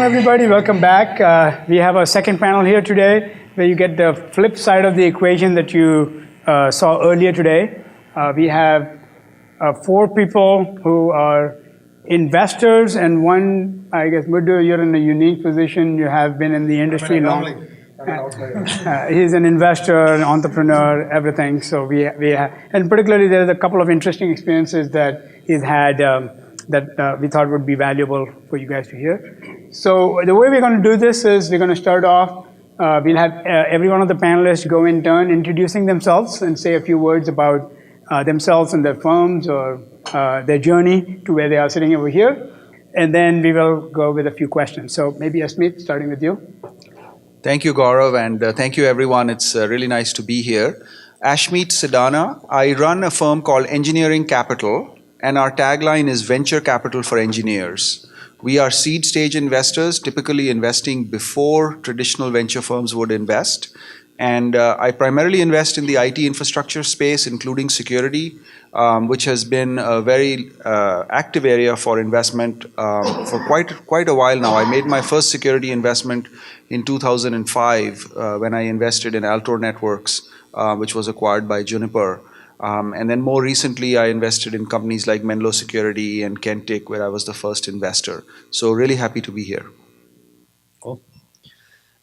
Welcome everybody, welcome back. We have a second panel here today where you get the flip side of the equation that you saw earlier today. We have 4 people who are investors and one, I guess, Muddu, you're in a unique position. You have been in the industry long. He's an investor, an entrepreneur, everything. So we have, and particularly there's a couple of interesting experiences that he's had that we thought would be valuable for you guys to hear. So the way we're going to do this is we're going to start off, we'll have every one of the panelists go in turn introducing themselves and say a few words about themselves and their firms or their journey to where they are sitting over here. And then we will go with a few questions. So maybe Ashmeet, starting with you. Thank you, Gaurav, and thank you, everyone. It's really nice to be here. Ashmeet Sidana. I run a firm called Engineering Capital, and our tagline is Venture Capital for Engineers. We are seed stage investors, typically investing before traditional venture firms would invest. And I primarily invest in the IT infrastructure space, including security, which has been a very active area for investment for quite a while now. I made my first security investment in 2005 when I invested in Altor Networks, which was acquired by Juniper. And then more recently, I invested in companies like Menlo Security and Kentic, where I was the first investor. So really happy to be here. Cool.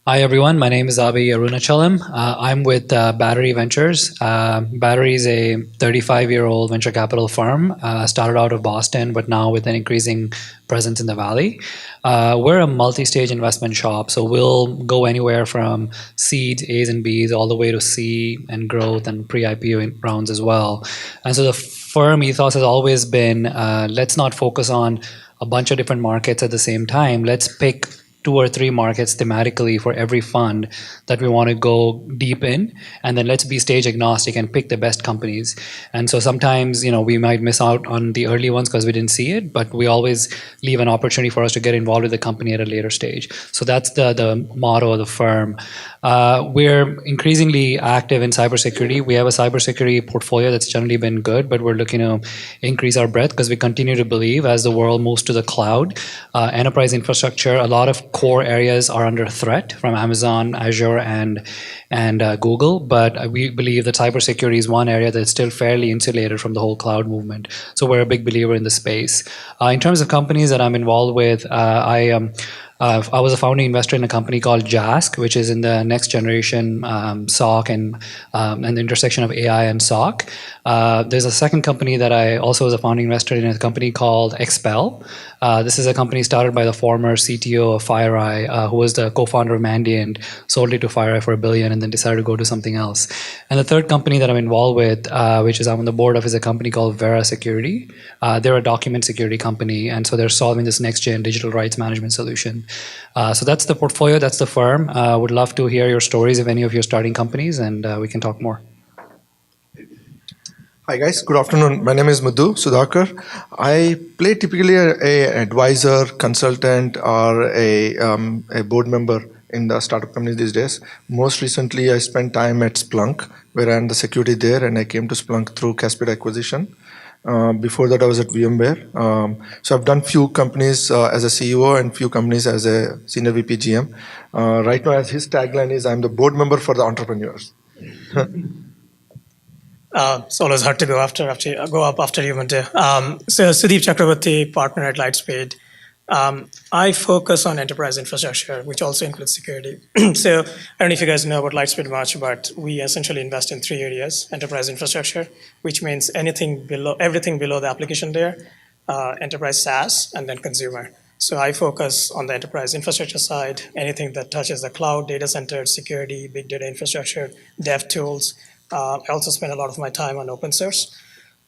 Hi, everyone. My name is Abhi Arunachalam. I'm with Battery Ventures. Battery is a 35-year-old venture capital firm, started out of Boston, but now with an increasing presence in the Valley. We're a multi-stage investment shop, so we'll go anywhere from seed, A's and B's, all the way to C and growth and pre-IPO rounds as well. And so the firm ethos has always been, let's not focus on a bunch of different markets at the same time. Let's pick 2 or 3 markets thematically for every fund that we want to go deep in, and then let's be stage agnostic and pick the best companies. And so sometimes, we might miss out on the early ones because we didn't see it, but we always leave an opportunity for us to get involved with the company at a later stage. So that's the motto of the firm. We're increasingly active in cybersecurity. We have a cybersecurity portfolio that's generally been good, but we're looking to increase our breadth because we continue to believe as the world moves to the cloud, enterprise infrastructure, a lot of core areas are under threat from Amazon, Azure, and Google. But we believe that cybersecurity is one area that's still fairly insulated from the whole cloud movement. So we're a big believer in the space. In terms of companies that I'm involved with, I was a founding investor in a company called JASK, which is in the next generation SOC and the intersection of AI and SOC. There's a second company that I also was a founding investor in, a company called Expel. This is a company started by the former CTO of FireEye, who was the co-founder of Mandiant, sold it to FireEye for $1 billion and then decided to go do something else. And the third company that I'm involved with, which is I'm on the board of, is a company called Vera Security. They're a document security company, and so they're solving this next-gen digital rights management solution. So that's the portfolio, that's the firm. Would love to hear your stories of any of your starting companies, and we can talk more. Hi guys, good afternoon. My name is Muddu, Sudhakar. I play typically a advisor, consultant, or a board member in the startup companies these days. Most recently, I spent time at Splunk, where I am the security there, and I came to Splunk through Caspid acquisition. Before that, I was at VMware. So I've done few companies as a CEO and few companies as a senior VP GM. Right now, as his tagline is, I'm the board member for the entrepreneurs. It's always hard to go up after you, Muddu. So Sudip Chakrabarti, partner at Lightspeed. I focus on enterprise infrastructure, which also includes security. So I don't know if you guys know about Lightspeed much, but we essentially invest in 3 areas: enterprise infrastructure, which means everything below the application layer, enterprise SaaS, and then consumer. So I focus on the enterprise infrastructure side, anything that touches the cloud, data center, security, big data infrastructure, dev tools. I also spend a lot of my time on open source.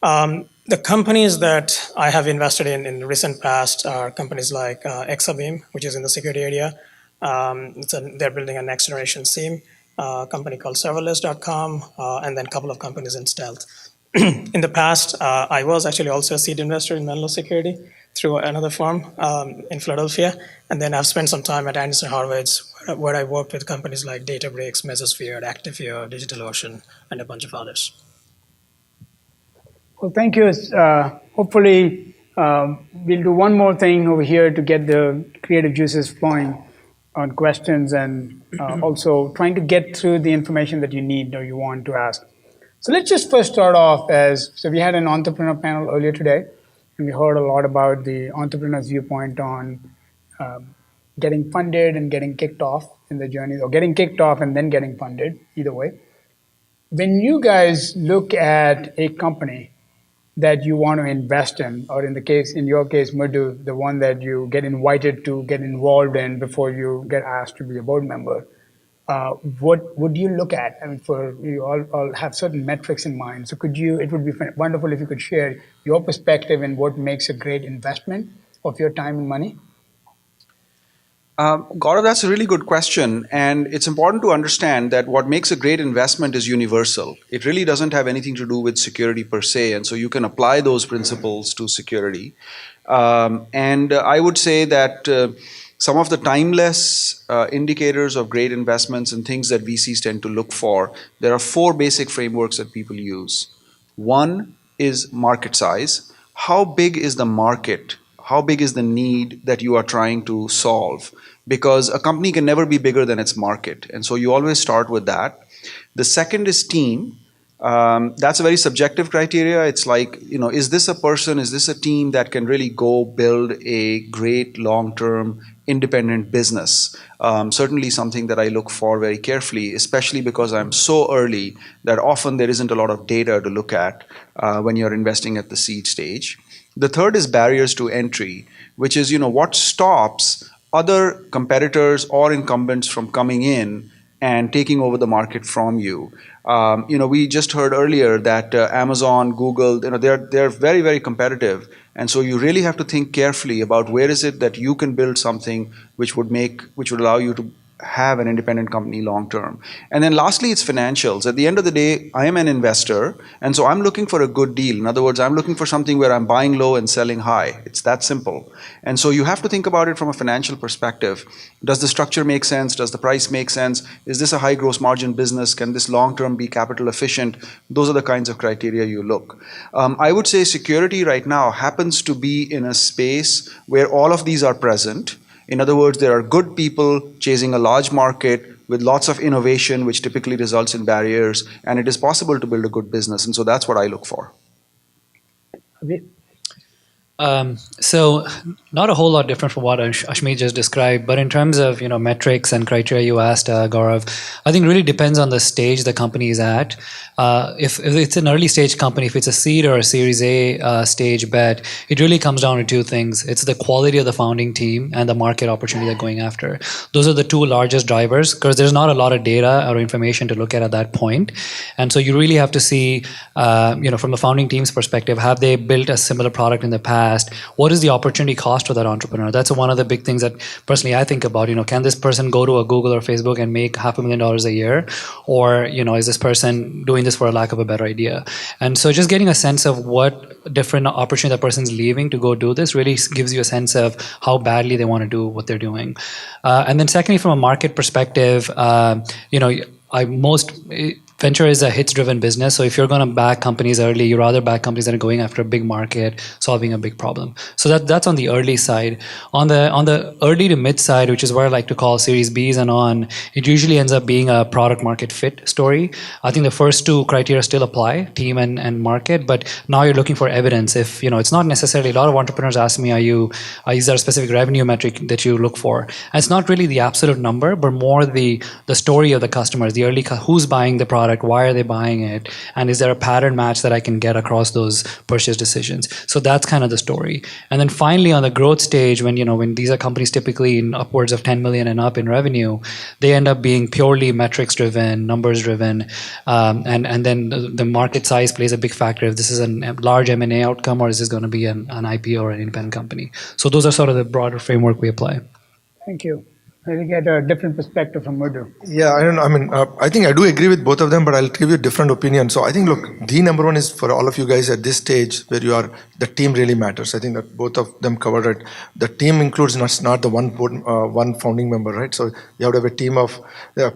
The companies that I have invested in the recent past are companies like Exabeam, which is in the security area. They're building a next generation SIEM, a company called serverless.com, and then a couple of companies in stealth. In the past, I was actually also a seed investor in Menlo Security through another firm in Philadelphia. And then I've spent some time at Anderson Horowitz, where I worked with companies like Databricks, Mesosphere, Actifio, DigitalOcean, and a bunch of others. Well, thank you. Hopefully, We'll do one more thing over here to get the creative juices flowing on questions and also trying to get through the information that you need or you want to ask. So let's just first start off so we had an entrepreneur panel earlier today, and we heard a lot about the entrepreneur's viewpoint on getting funded and getting kicked off in the journey, or getting kicked off and then getting funded, either way. When you guys look at a company that you want to invest in, or in your case, Muddu, the one that you get invited to get involved in before you get asked to be a board member, what would you look at? I mean, you all have certain metrics in mind. So it would be wonderful if you could share your perspective and what makes a great investment of your time and money. Gaurav, that's a really good question. And it's important to understand that what makes a great investment is universal. It really doesn't have anything to do with security per se. And so you can apply those principles to security. And I would say that some of the timeless indicators of great investments and things that VCs tend to look for, there are 4 basic frameworks that people use. One is market size. How big is the market? How big is the need that you are trying to solve? Because a company can never be bigger than its market. And so you always start with that. The second is team. That's a very subjective criteria. It's like, is this a person, is this a team that can really go build a great long-term independent business? Certainly something that I look for very carefully, especially because I'm so early that often there isn't a lot of data to look at when you're investing at the seed stage. The third is barriers to entry, which is, what stops other competitors or incumbents from coming in and taking over the market from you. We just heard earlier that Amazon, Google, they're very, very competitive. And so you really have to think carefully about where is it that you can build something which would allow you to have an independent company long term. And then lastly, it's financials. At the end of the day, I am an investor, and so I'm looking for a good deal. In other words, I'm looking for something where I'm buying low and selling high. It's that simple. And so you have to think about it from a financial perspective. Does the structure make sense? Does the price make sense? Is this a high gross margin business? Can this long term be capital efficient? Those are the kinds of criteria you look. I would say security right now happens to be in a space where all of these are present. In other words, there are good people chasing a large market with lots of innovation, which typically results in barriers, and it is possible to build a good business. And so that's what I look for. Abhi? So not a whole lot different from what Ashmeet just described, but in terms of metrics and criteria you asked, Gaurav, I think really depends on the stage the company is at. If it's an early stage company, if it's a seed or a Series A stage bet, it really comes down to 2 things. It's the quality of the founding team and the market opportunity they're going after. Those are the 2 largest drivers, because there's not a lot of data or information to look at that point. And so you really have to see, from the founding team's perspective, have they built a similar product in the past? What is the opportunity cost for that entrepreneur? That's one of the big things that personally I think about. Can this person go to a Google or Facebook and make $500,000 a year? Or, is this person doing this for a lack of a better idea? And so just getting a sense of what different opportunity that person's leaving to go do this really gives you a sense of how badly they want to do what they're doing. And then secondly, from a market perspective, venture is a hits-driven business, so if you're going to back companies early, you rather back companies that are going after a big market, solving a big problem. So that's on the early side. On the early to mid side, which is where I like to call Series Bs and on, it usually ends up being a product market fit story. I think the first 2 criteria still apply, team and market, but now you're looking for evidence. If it's not necessarily, a lot of entrepreneurs ask me, is there a specific revenue metric that you look for? And it's not really the absolute number, but more the story of the customers, the early who's buying the product. Why are they buying it? And is there a pattern match that I can get across those purchase decisions? So that's kind of the story. And then finally, on the growth stage, when these are companies typically in upwards of 10 million and up in revenue, they end up being purely metrics driven, numbers driven, and then the market size plays a big factor. If this is a large M&A outcome, or is this going to be an IPO or an independent company? So those are sort of the broader framework we apply. Thank you. We'll get a different perspective from Muddu. Yeah, I don't know. I mean, I think I do agree with both of them, but I'll give you a different opinion. So I think, look, the number one is for all of you guys at this stage where you are, the team really matters. I think that both of them covered it. The team includes not the one founding member, right? So you have to have a team of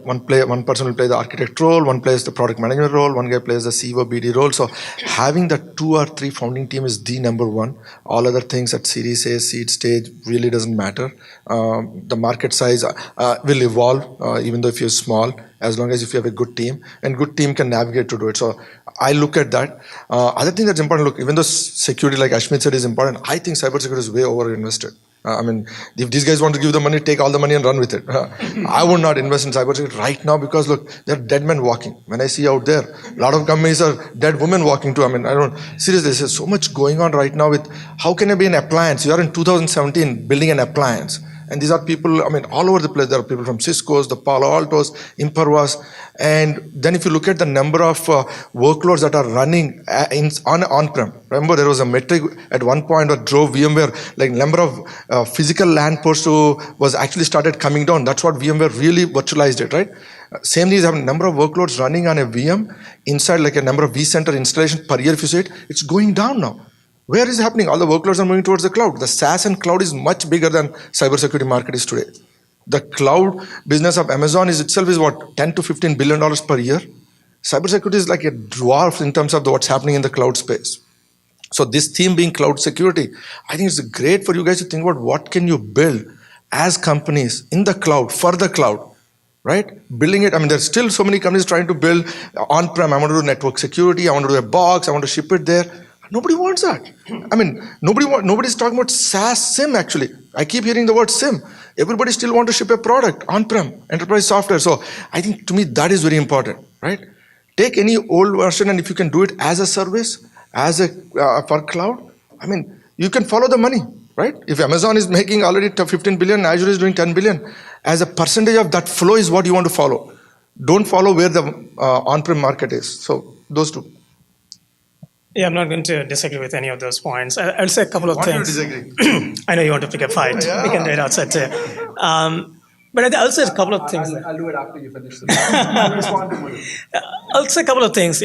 one person will play the architect role, one plays the product management role, one guy plays the CEO BD role. So having the 2 or 3 founding team is the number one. All other things at Series A, seed stage really doesn't matter. The market size will evolve, even though if you're small, as long as if you have a good team, and good team can navigate to do it. So I look at that. Other thing that's important, look, even though security, like Ashmeet said, is important, I think cybersecurity is way over invested. I mean, if these guys want to give the money, take all the money and run with it. I would not invest in cybersecurity right now because, look, there are dead men walking. When I see out there, a lot of companies are dead women walking too. I mean, seriously, there's so much going on right now with how can I be an appliance? You are in 2017 building an appliance. And these are people, I mean, all over the place. There are people from Cisco's, the Palo Altos, Impervas. And then if you look at the number of workloads that are running on-prem. Remember, there was a metric at one point that drove VMware, like number of physical LAN ports was actually started coming down. That's what VMware really virtualized it, right? Same thing is having number of workloads running on a VM inside, like a number of vCenter installation per year, if you see it, it's going down now. Where is it happening? All the workloads are moving towards the cloud. The SaaS and cloud is much bigger than cybersecurity market is today. The cloud business of Amazon itself is what, 10 to $15 billion per year. Cybersecurity is like a dwarf in terms of what's happening in the cloud space. So this theme being cloud security, I think it's great for you guys to think about what can you build as companies in the cloud, for the cloud, right? Building it, I mean, there's still so many companies trying to build on-prem. I want to do network security, I want to do a box, I want to ship it there. Nobody wants that. I mean, nobody's talking about SaaS SIM actually. I keep hearing the word SIM. Everybody still want to ship a product on-prem, enterprise software. So I think to me that is very important, right? Take any old version and if you can do it as a service, for cloud, I mean, you can follow the money, right? If Amazon is making already 15 billion, Azure is doing 10 billion, as a percentage of that flow is what you want to follow. Don't follow where the on-prem market is. So those two. Yeah, I'm not going to disagree with any of those points. I'll say a couple of things. Why do you disagree? I know you want to pick a fight. Yeah. We can do it outside too. But I'll say a couple of things. I'll do it after you finish. I'll say a couple of things.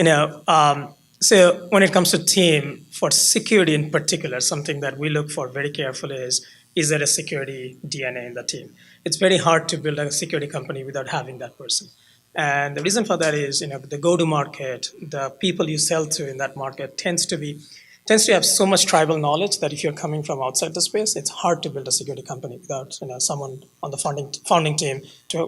So when it comes to team, for security in particular, something that we look for very carefully is there a security DNA in the team? It's very hard to build a security company without having that person. And the reason for that is, the go-to-market, the people you sell to in that market tends to have so much tribal knowledge that if you're coming from outside the space, it's hard to build a security company without someone on the founding team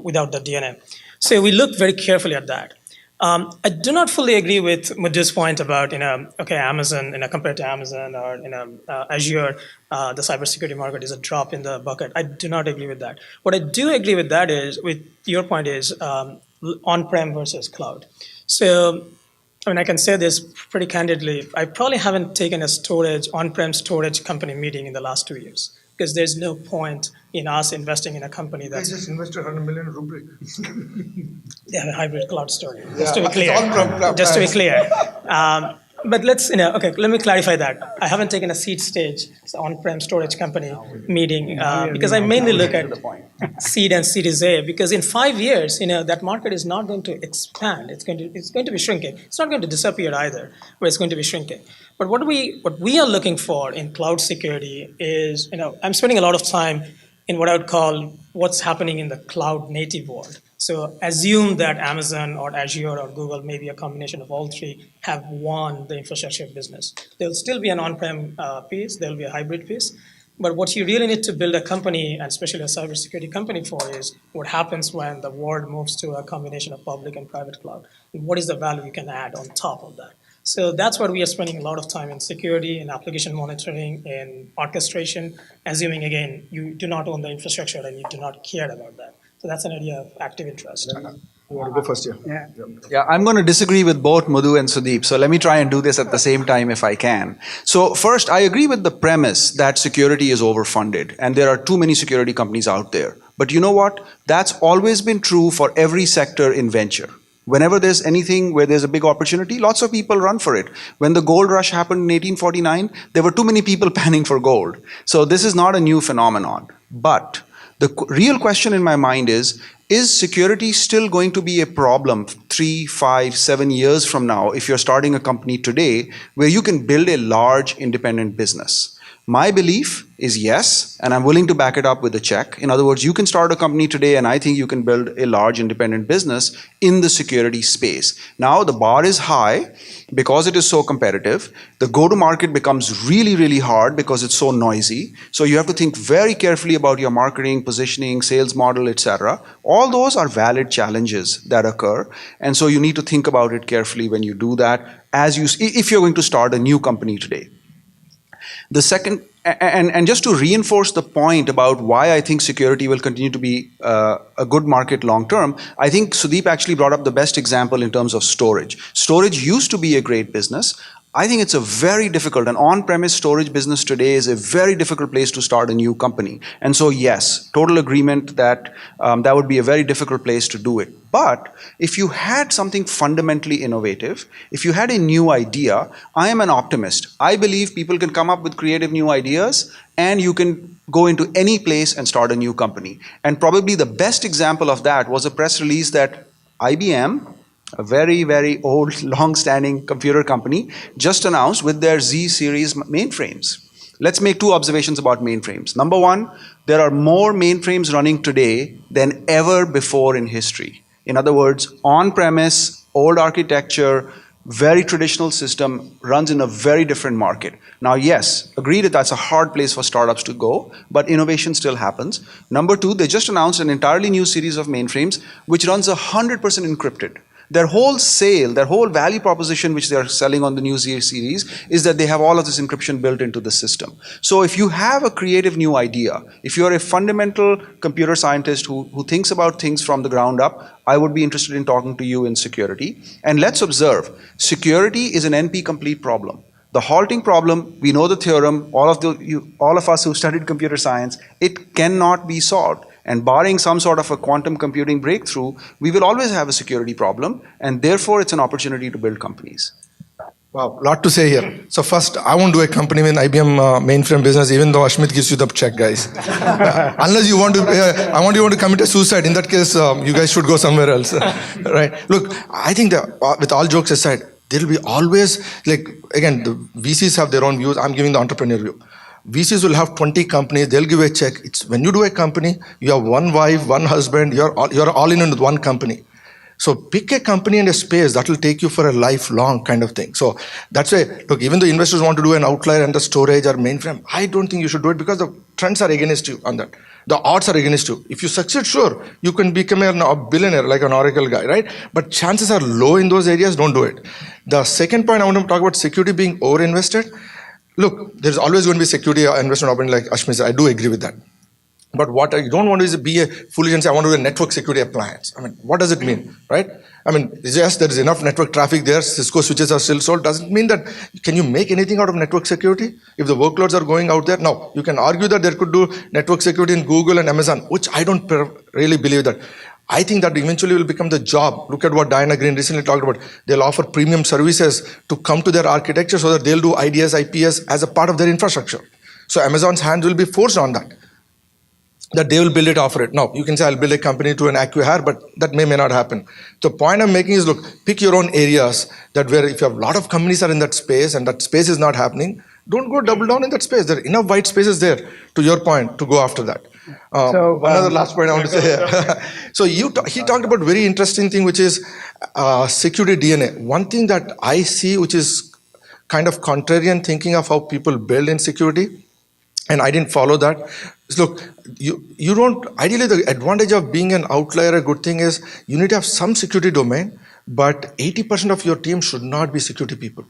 without the DNA. So we look very carefully at that. I do not fully agree with Muddu's point about Amazon, compared to Amazon or Azure, the cybersecurity market is a drop in the bucket. I do not agree with that. What I do agree with that is, with your point is, on-prem versus cloud. So, I can say this pretty candidly. I probably haven't taken a on-prem storage company meeting in the last 2 years because there's no point in us investing in a company that's... I just invested 100 million Rubrik. They have a hybrid cloud story, Yeah, just to be clear. Just to be clear. But let me clarify that. I haven't taken a seed stage on-prem storage company meeting because I mainly look at seed and Series A because in 5 years, that market is not going to expand. It's going to be shrinking. It's not going to disappear either, but it's going to be shrinking. But what we are looking for in cloud security is, I'm spending a lot of time in what I would call what's happening in the cloud native world. So assume that Amazon or Azure or Google, maybe a combination of all three, have won the infrastructure business. There'll still be an on-prem piece, there'll be a hybrid piece, but what you really need to build a company, and especially a cybersecurity company for, is what happens when the world moves to a combination of public and private cloud. And what is the value you can add on top of that? So that's what we are spending a lot of time in security, in application monitoring, in orchestration, assuming, again, you do not own the infrastructure and you do not care about that. So that's an area of active interest. You want to go first, yeah? Yeah, I'm going to disagree with both Muddu and Sudip. So let me try and do this at the same time if I can. So first, I agree with the premise that security is overfunded and there are too many security companies out there. But you know what? That's always been true for every sector in venture. Whenever there's anything where there's a big opportunity, lots of people run for it. When the gold rush happened in 1849, there were too many people panning for gold. So this is not a new phenomenon. But real question in my mind is security still going to be a problem 3, 5, 7 years from now if you're starting a company today where you can build a large independent business? My belief is yes, and I'm willing to back it up with a check. In other words, you can start a company today and I think you can build a large independent business in the security space. Now, the bar is high because it is so competitive. The go-to-market becomes really, really hard because it's so noisy. So you have to think very carefully about your marketing, positioning, sales model, etc. All those are valid challenges that occur. And so you need to think about it carefully when you do that, if you're going to start a new company today. The second, and just to reinforce the point about why I think security will continue to be a good market long term, I think Sudip actually brought up the best example in terms of storage. Storage used to be a great business. I think it's a very difficult, an on-premise storage business today is a very difficult place to start a new company. And so yes, total agreement that that would be a very difficult place to do it. But if you had something fundamentally innovative, if you had a new idea, I am an optimist. I believe people can come up with creative new ideas and you can go into any place and start a new company. And probably the best example of that was a press release that IBM, a very, very old, long-standing computer company, just announced with their Z series mainframes. Let's make 2 observations about mainframes. Number 1, there are more mainframes running today than ever before in history. In other words, on-premise, old architecture, very traditional system runs in a very different market. Now, yes, agree that that's a hard place for startups to go, but innovation still happens. Number 2, they just announced an entirely new series of mainframes which runs 100% encrypted. Their whole sale, their whole value proposition which they're selling on the new Z series is that they have all of this encryption built into the system. So if you have a creative new idea, if you're a fundamental computer scientist who thinks about things from the ground up, I would be interested in talking to you in security. And let's observe, security is an NP-complete problem. The halting problem, we know the theorem, all of us who studied computer science, it cannot be solved. And barring some sort of a quantum computing breakthrough, we will always have a security problem, and therefore it's an opportunity to build companies. Wow, lot to say here. So first, I won't do a company with IBM mainframe business, even though Ashmeet gives you the check, guys. Unless you want to, I want you to commit a suicide. In that case, you guys should go somewhere else, right? Look, I think that with all jokes aside, there will be always, like, again, the VCs have their own views. I'm giving the entrepreneur view. VCs will have 20 companies, they'll give a check. It's when you do a company, you have one wife, one husband, you're all in with one company. So pick a company and a space that will take you for a lifelong kind of thing. So that's why, look, even though investors want to do an outlier and the storage or mainframe, I don't think you should do it because the trends are against you on that. The odds are against you. If you succeed, sure, you can become a billionaire like an Oracle guy, right? But chances are low in those areas, don't do it. The second point I want to talk about security being over-invested. Look, there's always going to be security investment opportunity like Ashmeet said. I do agree with that. But what I don't want to is be a foolish and say, I want to do a network security appliance. I mean, what does it mean, right? I mean, yes, there is enough network traffic there. Cisco switches are still sold. Doesn't mean that, can you make anything out of network security? If the workloads are going out there, no. You can argue that there could do network security in Google and Amazon, which I don't really believe that. I think that eventually will become the job. Look at what Diana Green recently talked about. They'll offer premium services to come to their architecture so that they'll do IDS, IPS as a part of their infrastructure. So Amazon's hands will be forced on that. That they will build it, offer it. Now, you can say, I'll build a company to an acquihire, but that may not happen. The point I'm making is, look, pick your own areas that where if you have a lot of companies are in that space and that space is not happening, don't go double down in that space. There are enough white spaces there, to your point, to go after that. One other last point I want to say here. So he talked about very interesting thing, which is security DNA. One thing that I see, which is kind of contrarian thinking of how people build in security, and I didn't follow that. Look, you don't, ideally the advantage of being an outlier, a good thing is you need to have some security domain, but 80% of your team should not be security people.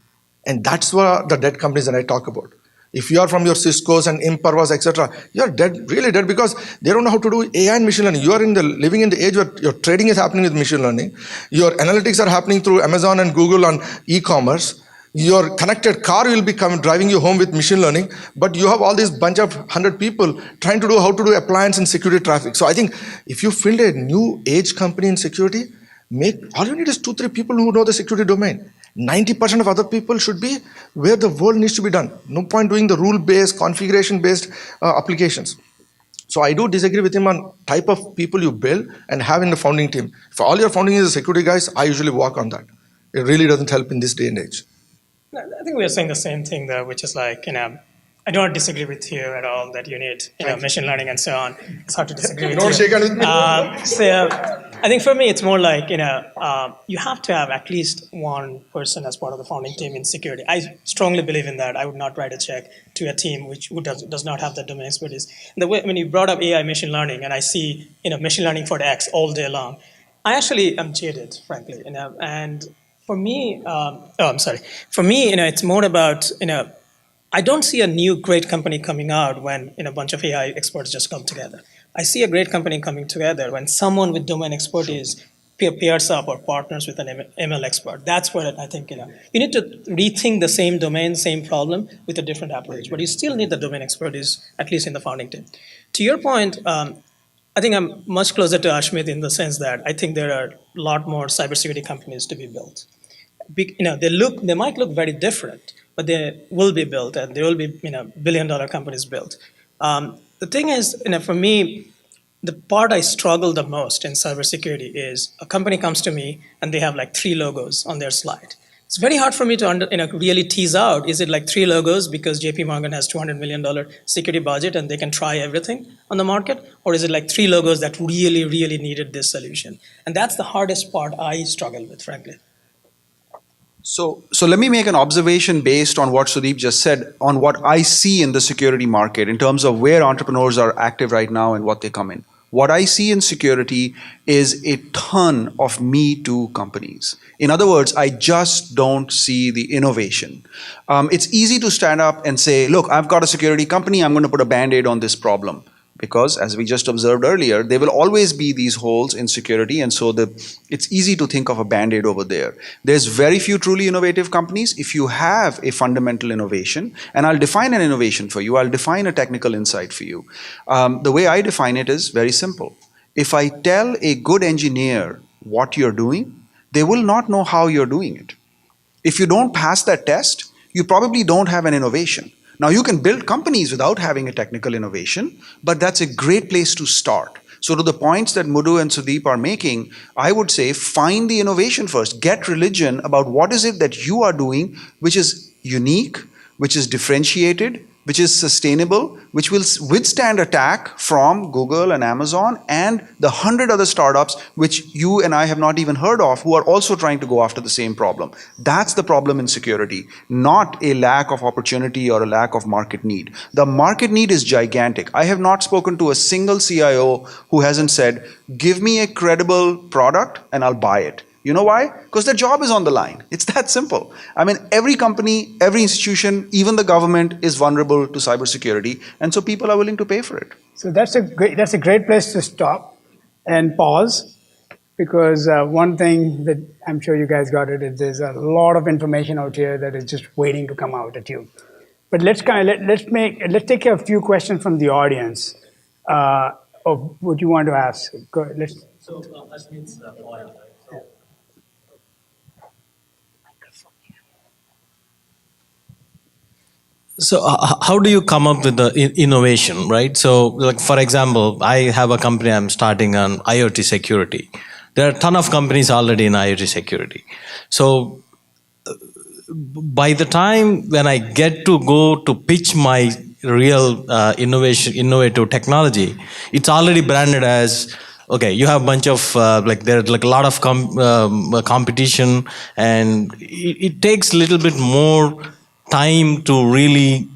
And that's what the dead companies that I talk about. If you are from your Cisco's and Impervas, etc., you're dead, really dead, because they don't know how to do AI and machine learning. You are living in the age where your trading is happening with machine learning. Your analytics are happening through Amazon and Google on e-commerce. Your connected car will be driving you home with machine learning, but you have all this bunch of 100 people trying to do how to do appliance and security traffic. So I think if you build a new age company in security, all you need is 2-3 people who know the security domain. 90% of other people should be where the world needs to be done. No point doing the rule-based, configuration-based applications. So I do disagree with him on type of people you build and have in the founding team. If all your founding is security guys, I usually walk on that. It really doesn't help in this day and age. I think we are saying the same thing though, which is like, I don't disagree with you at all that you need, machine learning and so on. It's hard to disagree with you. Don't shake hands with me. So I think for me, it's more like, you have to have at least one person as part of the founding team in security. I strongly believe in that. I would not write a check to a team who does not have the domain expertise. The way, when you brought up AI machine learning, and I see, machine learning for X all day long, I actually am jaded, frankly, and for me, For me, it's more about, I don't see a new great company coming out when a bunch of AI experts just come together. I see a great company coming together when someone with domain expertise pairs up or partners with an ML expert. That's where I think, you need to rethink the same domain, same problem with a different approach, but you still need the domain expertise, at least in the founding team. To your point, I think I'm much closer to Ashmeet in the sense that I think there are a lot more cybersecurity companies to be built. They might look very different, but they will be built, and there will be billion-dollar companies built. The thing is, for me, the part I struggle the most in cybersecurity is a company comes to me and they have like 3 logos on their slide. It's very hard for me to really tease out, is it like 3 logos because JP Morgan has $200 million security budget and they can try everything on the market? Or is it like 3 logos that really, really needed this solution? And that's the hardest part I struggle with, frankly. So let me make an observation based on what Sudip just said on what I see in the security market in terms of where entrepreneurs are active right now and what they come in. What I see in security is a ton of Me Too companies. In other words, I just don't see the innovation. It's easy to stand up and say, look, I've got a security company, I'm going to put a Band-Aid on this problem. Because, as we just observed earlier, there will always be these holes in security, and so it's easy to think of a Band-Aid over there. There's very few truly innovative companies. If you have a fundamental innovation, and I'll define an innovation for you, I'll define a technical insight for you. The way I define it is very simple. If I tell a good engineer what you're doing, they will not know how you're doing it. If you don't pass that test, you probably don't have an innovation. Now, you can build companies without having a technical innovation, but that's a great place to start. So to the points that Muddu and Sudip are making, I would say find the innovation first. Get religion about what is it that you are doing which is unique, which is differentiated, which is sustainable, which will withstand attack from Google and Amazon and the 100 other startups which you and I have not even heard of who are also trying to go after the same problem. That's the problem in security, not a lack of opportunity or a lack of market need. The market need is gigantic. I have not spoken to a single CIO who hasn't said, give me a credible product and I'll buy it. You know why? Because their job is on the line. It's that simple. I mean, every company, every institution, even the government is vulnerable to cybersecurity, and so people are willing to pay for it. So that's a great place to stop and pause, because one thing that I'm sure you guys got it is there's a lot of information out here that is just waiting to come out at you. But let's take a few questions from the audience of what you want to ask. Go ahead. So Ashmeet's point, right? So how do you come up with the innovation, right? So like, for example, I have a company I'm starting on IoT security. There are a ton of companies already in IoT security. So by the time when I get to go to pitch my real innovative technology, it's already branded as, okay, you have a bunch of, there's like a lot of competition, and it takes a little bit more time to really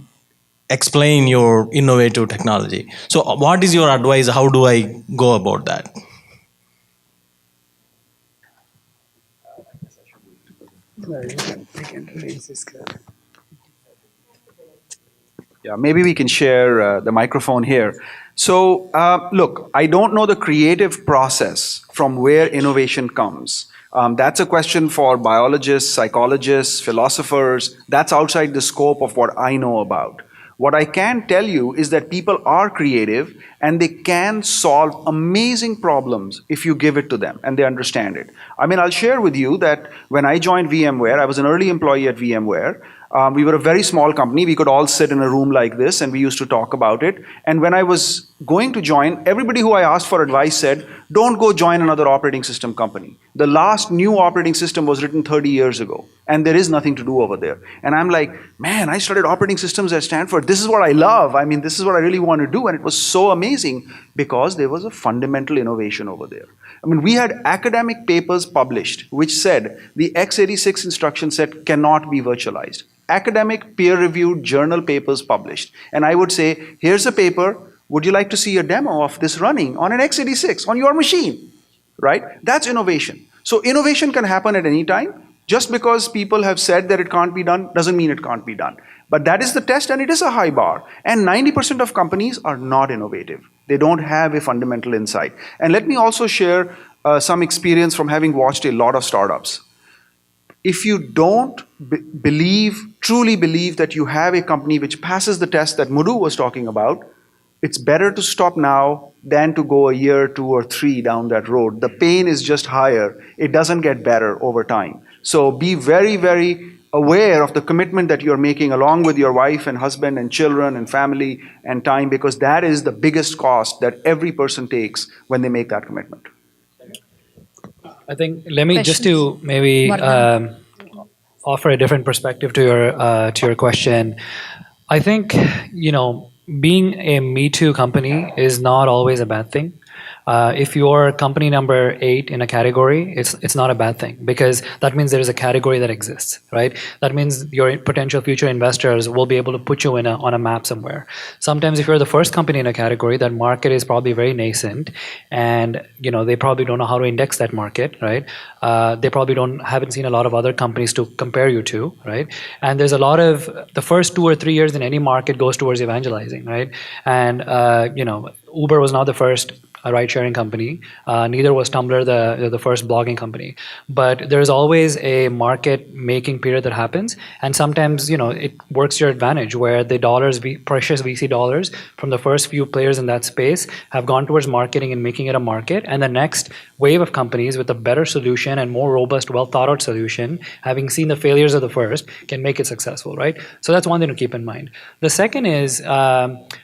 explain your innovative technology. So what is your advice? How do I go about that? Yeah, maybe we can share the microphone here. So look, I don't know the creative process from where innovation comes. That's a question for biologists, psychologists, philosophers. That's outside the scope of what I know about. What I can tell you is that people are creative and they can solve amazing problems if you give it to them and they understand it. I mean, I'll share with you that when I joined VMware, I was an early employee at VMware. We were a very small company. We could all sit in a room like this and we used to talk about it. And when I was going to join, everybody who I asked for advice said, don't go join another operating system company. The last new operating system was written 30 years ago and there is nothing to do over there. And I'm like, man, I studied operating systems at Stanford. This is what I love. I mean, this is what I really want to do. And it was so amazing because there was a fundamental innovation over there. I mean, we had academic papers published which said the x86 instruction set cannot be virtualized. Academic peer-reviewed journal papers published. And I would say, here's a paper, would you like to see a demo of this running on an x86 on your machine, right? That's innovation. So innovation can happen at any time. Just because people have said that it can't be done doesn't mean it can't be done. But that is the test and it is a high bar. And 90% of companies are not innovative. They don't have a fundamental insight. And let me also share some experience from having watched a lot of startups. If you don't truly believe that you have a company which passes the test that Muddu was talking about, it's better to stop now than to go a year, 2 or 3 down that road. The pain is just higher. It doesn't get better over time. So be very, very aware of the commitment that you're making along with your wife and husband and children and family and time, because that is the biggest cost that every person takes when they make that commitment. I think, let me just to maybe offer a different perspective to your question. I think, being a Me Too company is not always a bad thing. If you're company number 8 in a category, it's not a bad thing because that means there is a category that exists, right? That means your potential future investors will be able to put you on a map somewhere. Sometimes if you're the first company in a category, that market is probably very nascent and they probably don't know how to index that market, right? They probably haven't seen a lot of other companies to compare you to, right? And there's a lot of, the first 2 or 3 years in any market goes towards evangelizing, right? And Uber was not the first a ride-sharing company. Neither was Tumblr the first blogging company. But there's always a market-making period that happens, and sometimes it works to your advantage, where the precious VC dollars from the first few players in that space have gone towards marketing and making it a market, and the next wave of companies with a better solution and more robust, well-thought-out solution, having seen the failures of the first, can make it successful, right? So that's one thing to keep in mind. The second is,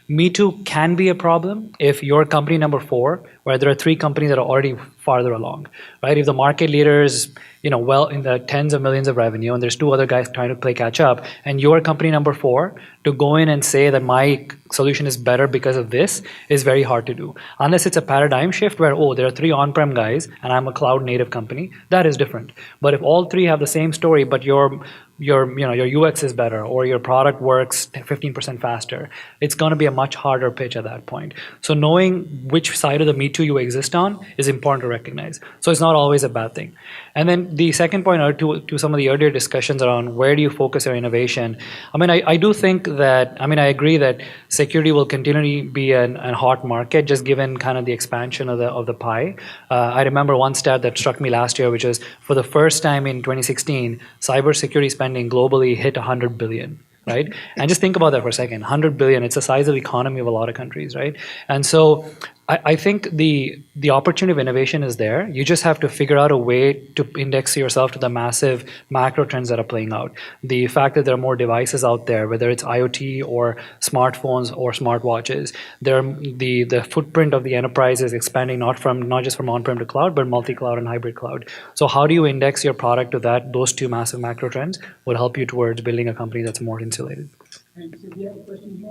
Me Too can be a problem if you're company number 4, where there are 3 companies that are already farther along, right? If the market leader is, well in the tens of millions of revenue, and there's 2 other guys trying to play catch up, and you're company number 4, to go in and say that my solution is better because of this is very hard to do. Unless it's a paradigm shift where, there are 3 on-prem guys and I'm a cloud native company, that is different. But if all 3 have the same story, but your UX is better or your product works 15% faster, it's going to be a much harder pitch at that point. So knowing which side of the Me Too you exist on is important to recognize. So it's not always a bad thing. And then the second point to some of the earlier discussions around where do you focus your innovation. I do think that, I agree that security will continually be a hot market just given kind of the expansion of the pie. I remember one stat that struck me last year, which is for the first time in 2016, cybersecurity spending globally hit 100 billion. Right? And just think about that for a second. 100 billion, it's the size of the economy of a lot of countries, right? And so I think the opportunity of innovation is there. You just have to figure out a way to index yourself to the massive macro trends that are playing out. The fact that there are more devices out there, whether it's IoT or smartphones or smartwatches, the footprint of the enterprise is expanding not just from on-prem to cloud, but multi-cloud and hybrid cloud. So how do you index your product to those 2 massive macro trends will help you towards building a company that's more insulated. Thanks. Do you have a question here?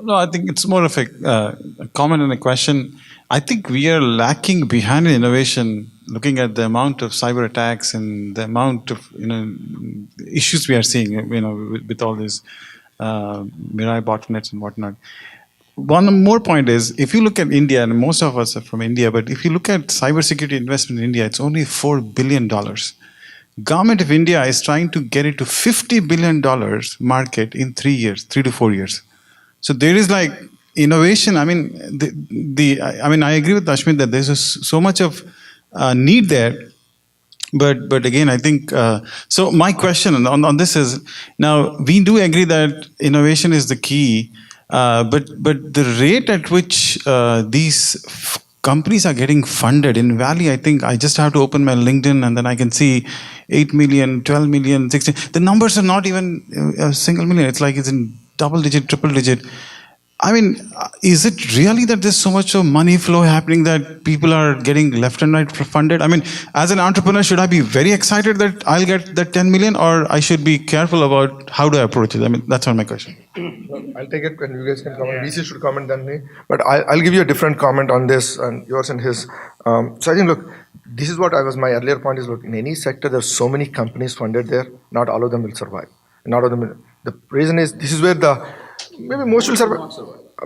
No, I think it's more of a comment and a question. I think we are lacking behind in innovation, looking at the amount of cyber attacks and the amount of issues we are seeing, with all these Mirai botnets and whatnot. One more point is, if you look at India, and most of us are from India, but if you look at cybersecurity investment in India, it's only $4 billion. Government of India is trying to get into $50 billion market in 3 to 4 years. So there is like innovation. I agree with Ashmeet that there's so much of need there. But again, I think, so my question on this is, now we do agree that innovation is the key, but the rate at which these companies are getting funded. In Valley, I think I just have to open my LinkedIn and then I can see 8 million, 12 million, 16. The numbers are not even a single million. It's like it's in double digit, triple digit. I mean, is it really that there's so much of money flow happening that people are getting left and right funded? I mean, as an entrepreneur, should I be very excited that I'll get that 10 million, or I should be careful about how do I approach it? I mean, that's all my question. I'll take it and you guys can comment. VC should comment than me. But I'll give you a different comment on this and yours and his. So I think, look, this is what my earlier point is, look, in any sector, there's so many companies funded there, not all of them will survive. Not all of them will. The reason is, this is where maybe most will survive.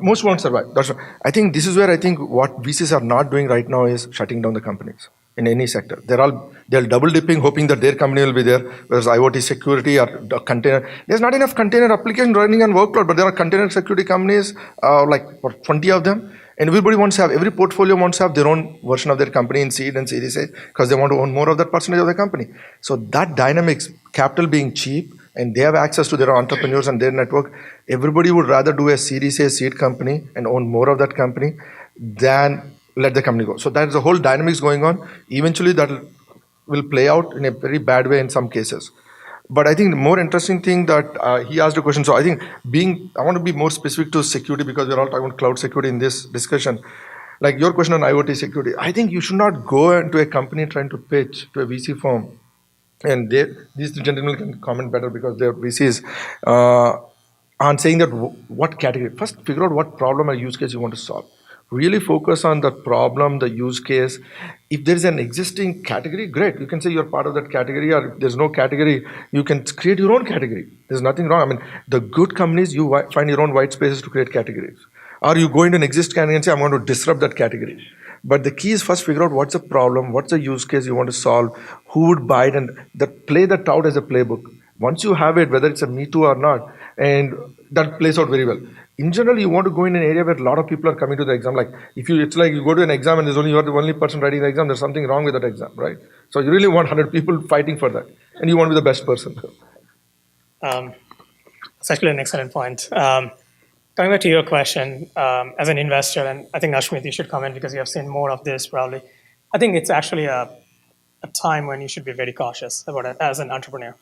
Most won't survive. That's right. I think this is where I think what VCs are not doing right now is shutting down the companies in any sector. They're double dipping, hoping that their company will be there. Whereas IoT security or the container, there's not enough container application running on workload, but there are container security companies, like 20 of them. And every portfolio wants to have their own version of their company in seed and Series A because they want to own more of that percentage of the company. So that dynamics, capital being cheap, and they have access to their entrepreneurs and their network, everybody would rather do a Series A seed company and own more of that company than let the company go. So that's the whole dynamics going on. Eventually that will play out in a very bad way in some cases. But I think the more interesting thing that he asked a question. So I think I want to be more specific to security because we're all talking about cloud security in this discussion. Like your question on IoT security, I think you should not go into a company trying to pitch to a VC firm. And these gentlemen can comment better because they're VCs on saying that what category. First, figure out what problem or use case you want to solve. Really focus on the problem, the use case. If there's an existing category, great. You can say you're part of that category, or if there's no category, you can create your own category. There's nothing wrong. I mean, the good companies, you find your own white spaces to create categories. Or you go into an existing category and say, I'm going to disrupt that category. But the key is first figure out what's the problem, what's the use case you want to solve, who would buy it, and play that out as a playbook. Once you have it, whether it's a Me Too or not, and that plays out very well. In general, you want to go in an area where a lot of people are coming to the exam. Like it's like you go to an exam and you're the only person writing the exam. There's something wrong with that exam, right? So you really want 100 people fighting for that, and you want to be the best person. It's actually an excellent point. Coming back to your question, as an investor, and I think Ashmeet, you should comment because you have seen more of this probably. I think it's actually a time when you should be very cautious about it as an entrepreneur.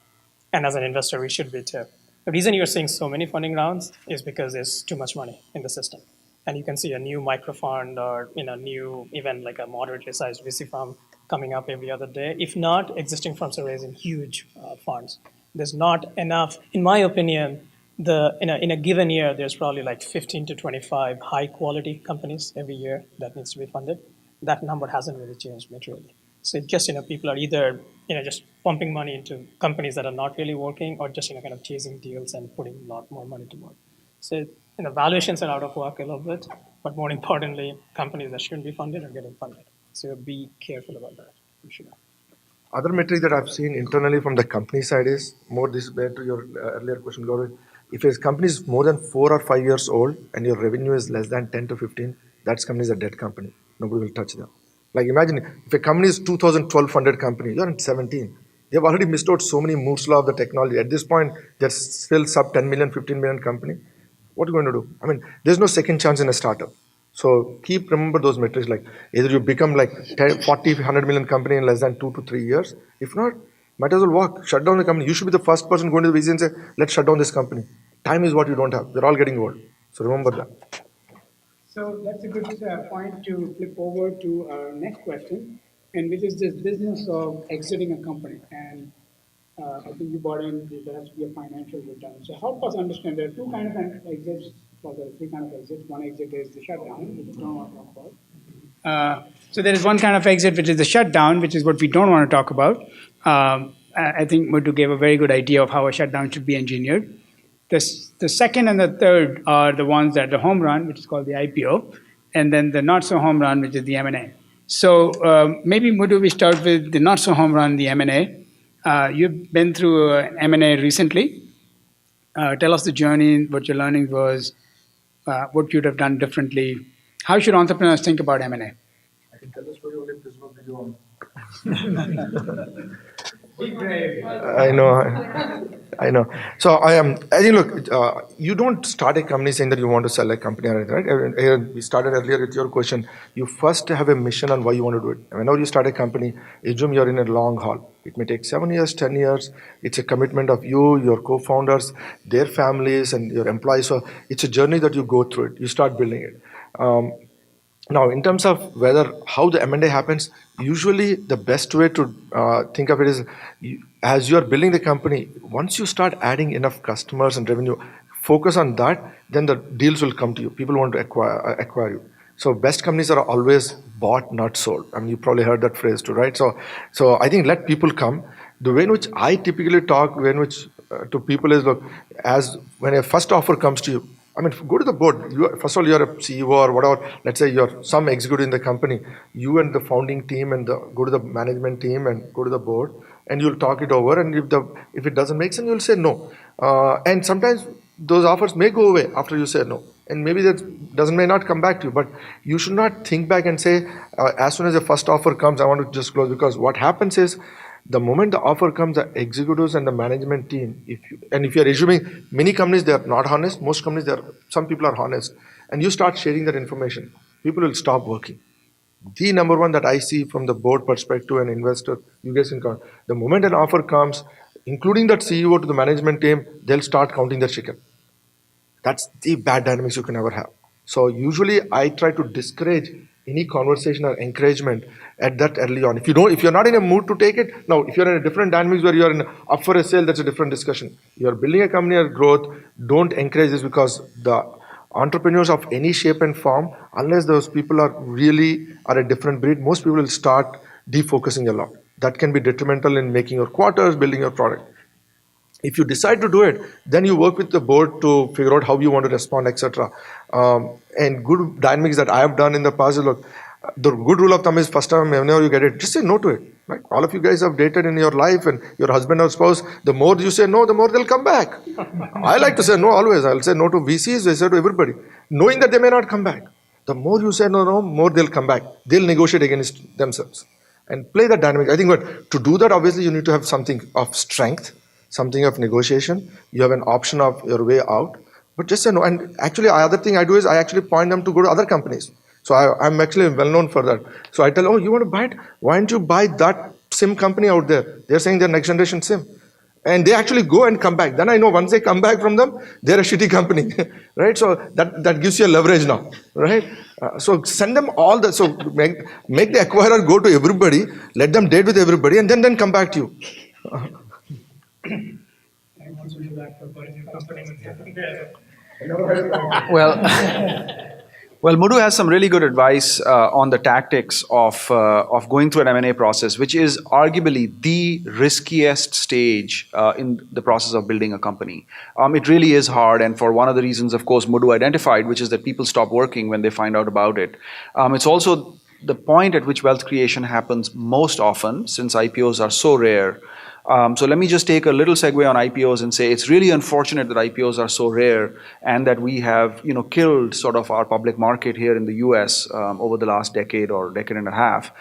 And as an investor, we should be too. The reason you're seeing so many funding rounds is because there's too much money in the system. And you can see a new microfund or new, even like a moderately sized VC firm coming up every other day. If not, existing firms are raising huge funds. There's not enough, in my opinion, in a given year, there's probably like 15 to 25 high quality companies every year that needs to be funded. That number hasn't really changed materially. So just, people are either, just pumping money into companies that are not really working or just, kind of chasing deals and putting a lot more money to work. So, valuations are out of work a little bit, but more importantly, companies that shouldn't be funded are getting funded. So be careful about that, for sure. Other metric that I've seen internally from the company side is more this back to your earlier question, Gaurav. If a company is more than 4 or 5 years old and your revenue is less than 10 to 15, that company is a dead company. Nobody will touch them. Like imagine if a company is 2012 funded company, you're in 17. They've already missed out so many Moore's law of the technology. At this point, they're still sub 10 million, 15 million company. What are you going to do? I mean, there's no second chance in a startup. So remember those metrics, like either you become like 40, 100 million company in less than 2 to 3 years. If not, might as well walk, shut down the company. You should be the first person going to the VC and say, let's shut down this company. Time is what you don't have. We're all getting old. So remember that. So that's a good point to flip over to our next question, and which is this business of exiting a company. And I think you brought in, there has to be a financial return. So help us understand, there are two kinds of exits, or there are three kinds of exits. One exit is the shutdown, which we don't want to talk about. So there is one kind of exit, which is the shutdown, which is what we don't want to talk about. I think Muddu gave a very good idea of how a shutdown should be engineered. The second and the third are the ones that are the home run, which is called the IPO, and then the not so home run, which is the M&A. So maybe Muddu, we start with the not so home run, the M&A. You've been through M&A recently. Tell us the journey, what your learning was, what you'd have done differently. How should entrepreneurs think about M&A? I can tell the story only if there's no video on. I know. I know. So I think, look, you don't start a company saying that you want to sell a company or anything, right? We started earlier with your question. You first have a mission on why you want to do it. And whenever you start a company, assume you're in a long haul. It may take 7 years, 10 years. It's a commitment of you, your co-founders, their families, and your employees. So it's a journey that you go through it. You start building it. Now, in terms of how the M&A happens, usually the best way to think of it is as you are building the company, once you start adding enough customers and revenue, focus on that, then the deals will come to you. People want to acquire you. So best companies are always bought, not sold. I mean, you probably heard that phrase too, right? So I think let people come. The way in which I typically talk, to people is, look, as when a first offer comes to you, I mean, go to the board. First of all, you're a CEO or whatever. Let's say you're some executive in the company. You and the founding team and go to the management team and go to the board, and you'll talk it over. And if it doesn't make sense, you'll say no. And sometimes those offers may go away after you say no, and maybe that may not come back to you. But you should not think back and say, as soon as the first offer comes, I want to just close, because what happens is, the moment the offer comes, the executives and the management team, if you're assuming many companies, they are not honest, most companies, some people are honest, and you start sharing that information, people will stop working. The number one that I see from the board perspective and investor, you guys can count, the moment an offer comes, including that CEO to the management team, they'll start counting their chicken. That's the bad dynamics you can ever have. So usually I try to discourage any conversation or encouragement at that early on. If you're not in a mood to take it, now if you're in a different dynamics where you're up for a sale, that's a different discussion. You're building a company or growth, don't encourage this, because the entrepreneurs of any shape and form, unless those people are a different breed, most people will start defocusing a lot. That can be detrimental in making your quarters, building your product. If you decide to do it, then you work with the board to figure out how you want to respond, etc. And good dynamics that I have done in the past is, look, the good rule of thumb is, first time whenever you get it, just say no to it. Right? All of you guys have dated in your life, and your husband or spouse, the more you say no, the more they'll come back. I like to say no always. I'll say no to VCs, I say to everybody, knowing that they may not come back. The more you say no, more they'll come back. They'll negotiate against themselves. And play that dynamic. I think to do that, obviously, you need to have something of strength, something of negotiation. You have an option of your way out. But just say no. And actually, the other thing I do is I actually point them to go to other companies. So I'm actually well known for that. So I tell, oh, you want to buy it? Why don't you buy that SIM company out there? They're saying they're next generation SIM. And they actually go and come back. Then I know once they come back from them, they're a shitty company, right? So that gives you a leverage now, right? So send them all the, so make the acquirer go to everybody, let them date with everybody, and then come back to you. Well, Muddu has some really good advice on the tactics of going through an M&A process, which is arguably the riskiest stage in the process of building a company. It really is hard, and for one of the reasons, of course, Muddu identified, which is that people stop working when they find out about it. It's also the point at which wealth creation happens most often, since IPOs are so rare. So let me just take a little segue on IPOs and say it's really unfortunate that IPOs are so rare, and that we have killed sort of our public market here in the US over the last decade or decade and a half.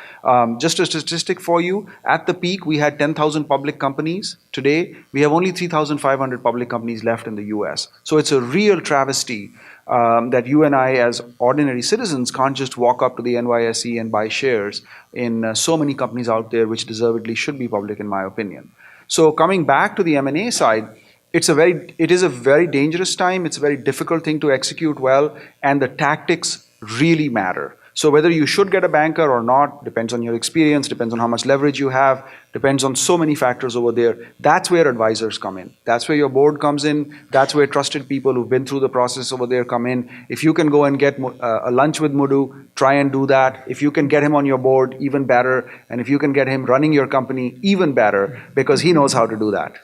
Just a statistic for you, at the peak we had 10,000 public companies. Today we have only 3,500 public companies left in the US. So it's a real travesty that you and I as ordinary citizens can't just walk up to the NYSE and buy shares in so many companies out there which deservedly should be public, in my opinion. So coming back to the M&A side, it is a very dangerous time. It's a very difficult thing to execute well, and the tactics really matter. So whether you should get a banker or not depends on your experience, depends on how much leverage you have, depends on so many factors over there. That's where advisors come in. That's where your board comes in. That's where trusted people who've been through the process over there come in. If you can go and get a lunch with Muddu, try and do that. If you can get him on your board, even better. And if you can get him running your company, even better, because he knows how to do that.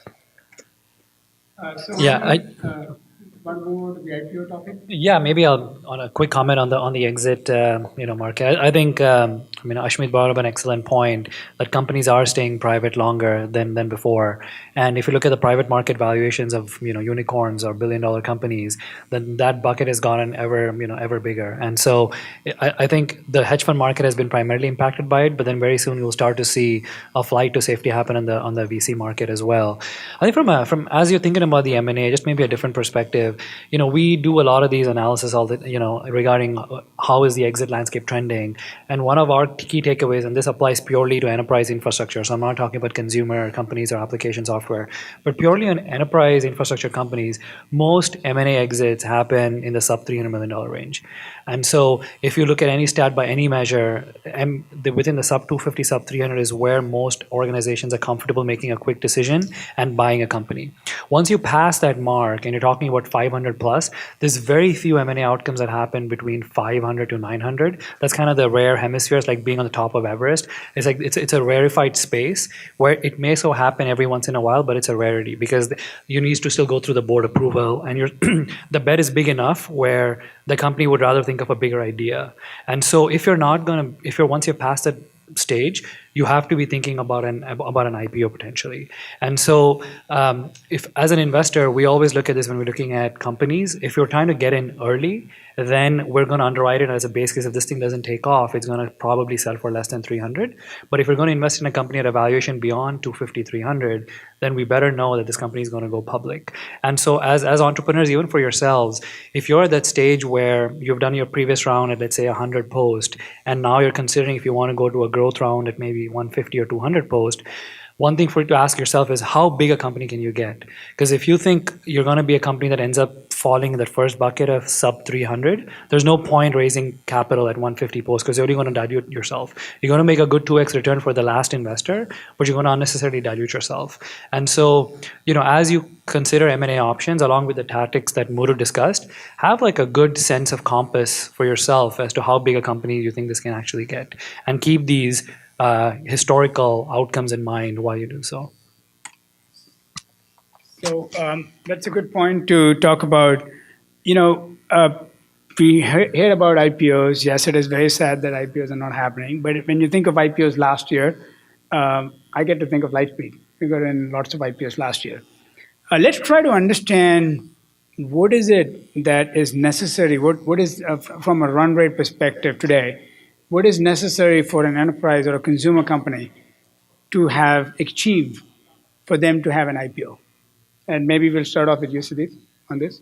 One more to the IPO topic. Yeah, maybe I'll on a quick comment on the exit market. I think Ashmeet brought up an excellent point that companies are staying private longer than before. And if you look at the private market valuations of unicorns or billion-dollar companies, then that bucket has gotten ever bigger. And so I think the hedge fund market has been primarily impacted by it, but then very soon you'll start to see a flight to safety happen on the VC market as well. I think from as you're thinking about the M&A, just maybe a different perspective. We do a lot of these analysis regarding how is the exit landscape trending. And one of our key takeaways, and this applies purely to enterprise infrastructure, so I'm not talking about consumer companies or application software, but purely on enterprise infrastructure companies, most M&A exits happen in the sub $300 million range. And so if you look at any stat by any measure, within the sub 250, sub 300 is where most organizations are comfortable making a quick decision and buying a company. Once you pass that mark and you're talking about 500 plus, there's very few M&A outcomes that happen between 500 to 900. That's kind of the rare hemispheres, like being on the top of Everest. It's like it's a rarefied space where it may so happen every once in a while, but it's a rarity because you need to still go through the board approval, and the bet is big enough where the company would rather think of a bigger idea. And so if once you're past that stage, you have to be thinking about an IPO potentially. And so if as an investor, we always look at this when we're looking at companies. If you're trying to get in early, then we're going to underwrite it as a base case. If this thing doesn't take off, it's going to probably sell for less than 300. But if we're going to invest in a company at a valuation beyond 250, 300, then we better know that this company is going to go public. And so as entrepreneurs, even for yourselves, if you're at that stage where you've done your previous round at, let's say, 100 post, and now you're considering if you want to go to a growth round at maybe 150 or 200 post, one thing for you to ask yourself is how big a company can you get? Because if you think you're going to be a company that ends up falling in that first bucket of sub 300, there's no point raising capital at 150 post because you're only going to dilute yourself. You're going to make a good 2x return for the last investor, but you're going to unnecessarily dilute yourself. And so, as you consider M&A options along with the tactics that Muddu discussed, have like a good sense of compass for yourself as to how big a company you think this can actually get, and keep these historical outcomes in mind while you do so. So that's a good point to talk about. We hear about IPOs. Yes, it is very sad that IPOs are not happening. But when you think of IPOs last year, I get to think of Lightspeed. We got in lots of IPOs last year. Let's try to understand what is it that is necessary. What is from a run rate perspective today? What is necessary for an enterprise or a consumer company to have achieved for them to have an IPO? And maybe we'll start off with you, Sudip, on this.